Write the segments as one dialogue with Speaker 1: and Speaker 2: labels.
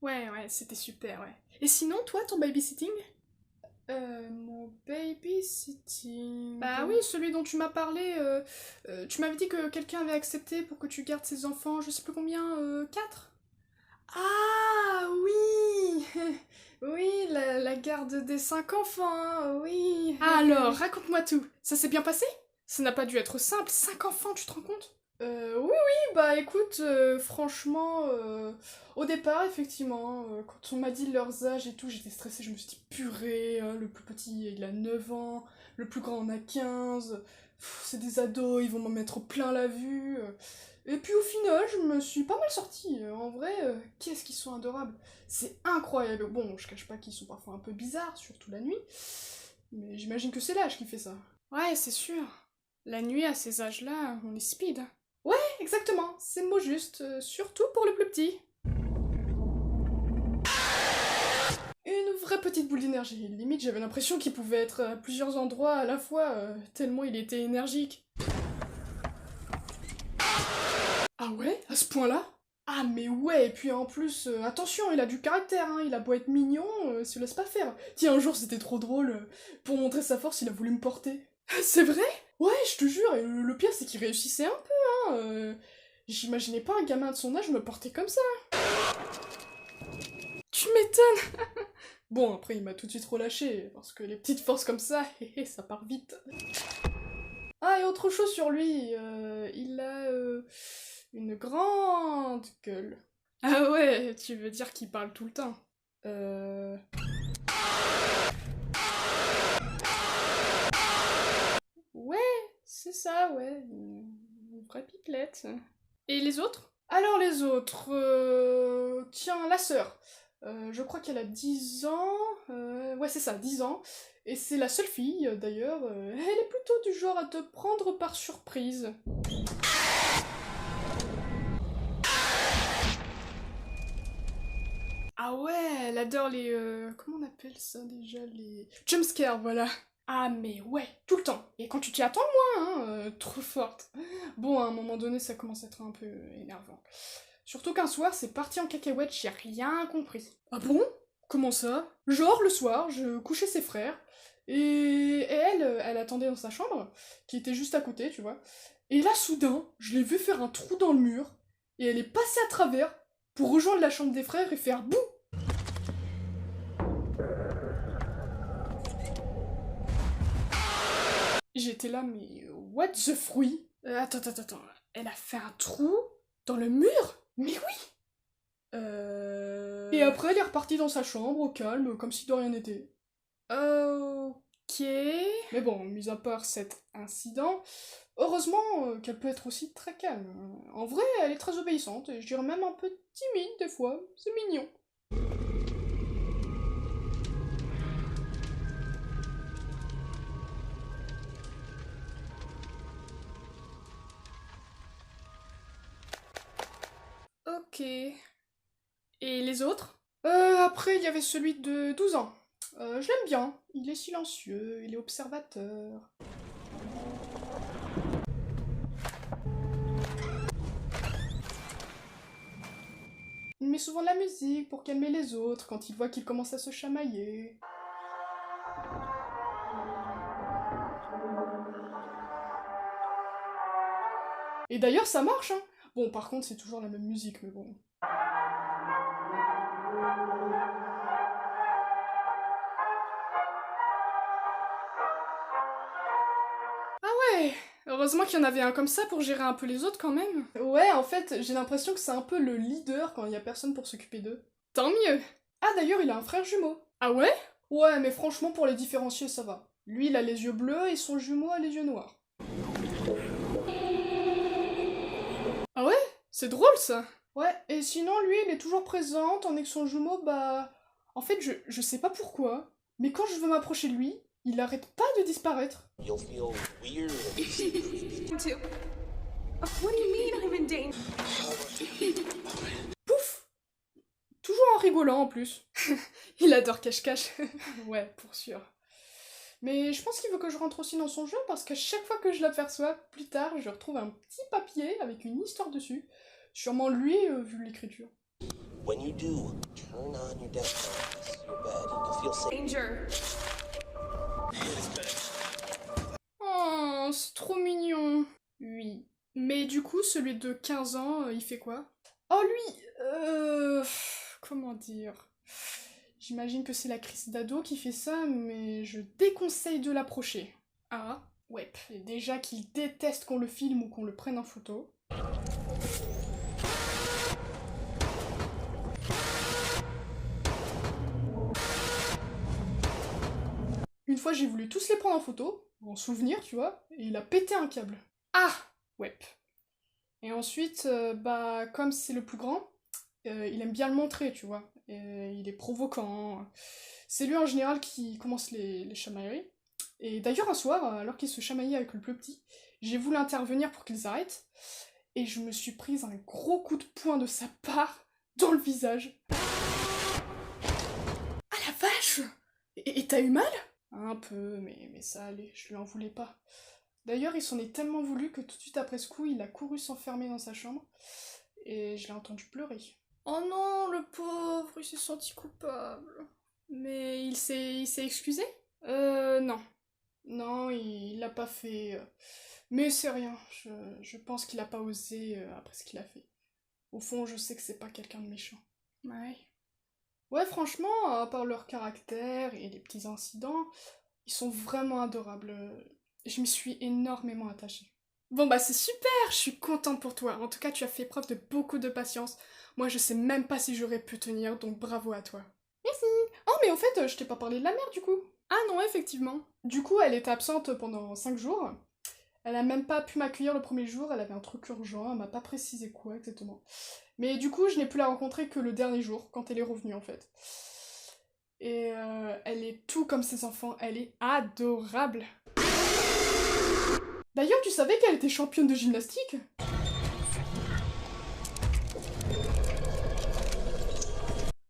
Speaker 1: Ouais, c'était super, ouais. Et sinon, toi, ton babysitting?
Speaker 2: Mon babysitting...
Speaker 1: Bah oui, celui dont tu m'as parlé, tu m'avais dit que quelqu'un avait accepté pour que tu gardes ses enfants, je sais plus combien, 4?
Speaker 2: Ah oui. Oui, la garde des 5 enfants, hein, oui.
Speaker 1: Alors, raconte-moi tout. Ça s'est bien passé? Ça n'a pas dû être simple, 5 enfants, tu te rends compte?
Speaker 2: Oui, bah écoute, franchement, au départ, effectivement, quand on m'a dit leurs âges et tout, j'étais stressée, je me suis dit, purée, le plus petit, il a 9 ans, le plus grand en a 15, c'est des ados, ils vont m'en mettre plein la vue. Et puis au final, je me suis pas mal sortie. En vrai, qu'est-ce qu'ils sont adorables. C'est incroyable. Bon, je cache pas qu'ils sont parfois un peu bizarres, surtout la nuit, mais j'imagine que c'est l'âge qui fait ça.
Speaker 1: Ouais, c'est sûr. La nuit, à ces âges-là, on est speed.
Speaker 2: Ouais, exactement, c'est le mot juste, surtout pour le plus petit. Une vraie petite boule d'énergie. Limite, j'avais l'impression qu'il pouvait être à plusieurs endroits à la fois, tellement il était énergique. Ah ouais, à ce point-là? Ah mais ouais, et puis en plus, attention, il a du caractère, hein, il a beau être mignon, il se laisse pas faire. Tiens, un jour c'était trop drôle, pour montrer sa force, il a voulu me porter. C'est vrai? Ouais, je te jure, et le pire c'est qu'il réussissait un peu, hein. J'imaginais pas un gamin de son âge me porter comme ça.
Speaker 1: Tu m'étonnes!
Speaker 2: Bon, après il m'a tout de suite relâché, parce que les petites forces comme ça, ça part vite. Ah, et autre chose sur lui, il a une grande gueule.
Speaker 1: Ah ouais, tu veux dire qu'il parle tout le temps.
Speaker 2: Euh... Ouais, c'est ça, ouais. Une vraie pipelette.
Speaker 1: Et les autres?
Speaker 2: Alors les autres, tiens, la sœur. Je crois qu'elle a 10 ans. Ouais, c'est ça, 10 ans. Et c'est la seule fille, d'ailleurs. Elle est plutôt du genre à te prendre par surprise.
Speaker 1: Ah ouais, elle adore les... comment on appelle ça déjà? Les... Jumpscares, voilà.
Speaker 2: Ah mais ouais, tout le temps. Et quand tu t'y attends moins, hein, trop forte. Bon, à un moment donné, ça commence à être un peu énervant. Surtout qu'un soir, c'est parti en cacahuète, j'ai rien compris. Ah bon? Comment ça? Genre, le soir, je couchais ses frères, et elle attendait dans sa chambre, qui était juste à côté, tu vois. Et là, soudain, je l'ai vu faire un trou dans le mur, et elle est passée à travers pour rejoindre la chambre des frères et faire bouh! J'étais là, mais what the fruit?
Speaker 1: Attends. Elle a fait un trou dans le mur?
Speaker 2: Mais oui! Et après, elle est repartie dans sa chambre, au calme, comme si de rien n'était.
Speaker 1: Ok...
Speaker 2: Mais bon, mis à part cet incident, heureusement qu'elle peut être aussi très calme. En vrai, elle est très obéissante, et je dirais même un peu timide des fois. C'est mignon.
Speaker 1: Ok... Et les autres?
Speaker 2: Après, il y avait celui de 12 ans. Je l'aime bien. Il est silencieux, il est observateur. Il met souvent de la musique pour calmer les autres quand il voit qu'ils commencent à se chamailler. Et d'ailleurs, ça marche, hein. Bon, par contre, c'est toujours la même musique, mais bon.
Speaker 1: Ouais, heureusement qu'il y en avait un comme ça pour gérer un peu les autres quand même.
Speaker 2: Ouais, en fait, j'ai l'impression que c'est un peu le leader quand il y a personne pour s'occuper d'eux.
Speaker 1: Tant mieux.
Speaker 2: Ah, d'ailleurs, il a un frère jumeau.
Speaker 1: Ah ouais?
Speaker 2: Ouais, mais franchement, pour les différencier, ça va. Lui, il a les yeux bleus et son jumeau a les yeux noirs.
Speaker 1: Ah ouais? C'est drôle ça.
Speaker 2: Ouais, et sinon, lui, il est toujours présent, tandis que son jumeau, bah... En fait, je sais pas pourquoi, mais quand je veux m'approcher de lui, il arrête pas de disparaître.
Speaker 3: You'll feel weird.
Speaker 4: What do you mean I'm in danger?
Speaker 2: Pouf! Toujours en rigolant, en plus.
Speaker 1: Il adore cache-cache.
Speaker 2: Ouais, pour sûr. Mais je pense qu'il veut que je rentre aussi dans son jeu, parce qu'à chaque fois que je l'aperçois, plus tard, je retrouve un petit papier avec une histoire dessus. Sûrement lui, vu l'écriture.
Speaker 3: When you do, turn on your desk your bed, and you'll feel safe.
Speaker 4: Danger.
Speaker 1: Oh, c'est trop mignon. Oui. Mais du coup, celui de 15 ans, il fait quoi? Oh, lui, comment dire? J'imagine que c'est la crise d'ado qui fait ça, mais je déconseille de l'approcher. Ah, ouais. Et déjà qu'il déteste qu'on le filme ou qu'on le prenne en photo. Une fois, j'ai voulu tous les prendre en photo, en souvenir, tu vois, et il a pété un câble. Ah, ouais. Et ensuite, bah, comme c'est le plus grand, il aime bien le montrer, tu vois. Et il est provoquant. C'est lui en général qui commence les chamailleries. Et d'ailleurs, un soir, alors qu'il se chamaillait avec le plus petit, j'ai voulu intervenir pour qu'ils arrêtent. Et je me suis prise un gros coup de poing de sa part dans le visage. Ah la vache! Et t'as eu mal? Un peu, mais ça allait, je lui en voulais pas. D'ailleurs, il s'en est tellement voulu que tout de suite après ce coup, il a couru s'enfermer dans sa chambre. Et je l'ai entendu pleurer. Oh non, le pauvre, il s'est senti coupable. Mais il s'est excusé? Non. Non, il l'a pas fait. Mais c'est rien, je pense qu'il a pas osé après ce qu'il a fait. Au fond, je sais que c'est pas quelqu'un de méchant. Ouais. Ouais, franchement, à part leur caractère et les petits incidents, ils sont vraiment adorables. Je m'y suis énormément attachée. Bon bah c'est super, je suis contente pour toi. En tout cas, tu as fait preuve de beaucoup de patience. Moi, je sais même pas si j'aurais pu tenir, donc bravo à toi. Merci. Oh, mais au fait, je t'ai pas parlé de la mère du coup. Ah non, effectivement. Du coup, elle était absente pendant 5 jours. Elle a même pas pu m'accueillir le premier jour, elle avait un truc urgent, elle m'a pas précisé quoi exactement. Mais du coup, je n'ai pu la rencontrer que le dernier jour, quand elle est revenue en fait. Et elle est tout comme ses enfants, elle est adorable. D'ailleurs, tu savais qu'elle était championne de gymnastique?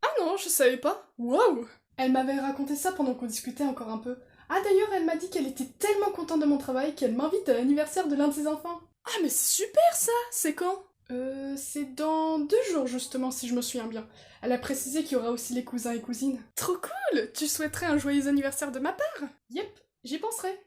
Speaker 1: Ah non, je savais pas. Waouh! Elle m'avait raconté ça pendant qu'on discutait encore un peu. Ah d'ailleurs, elle m'a dit qu'elle était tellement contente de mon travail qu'elle m'invite à l'anniversaire de l'un de ses enfants. Ah mais c'est super ça! C'est quand? C'est dans 2 jours justement, si je me souviens bien. Elle a précisé qu'il y aura aussi les cousins et cousines. Trop cool! Tu souhaiterais un joyeux anniversaire de ma part? Yep, j'y penserai.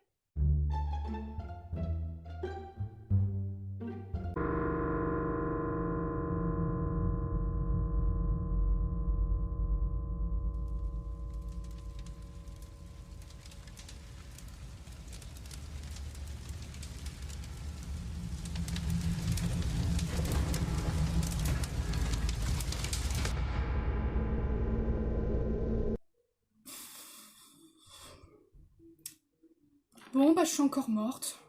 Speaker 1: Bon bah je suis encore morte.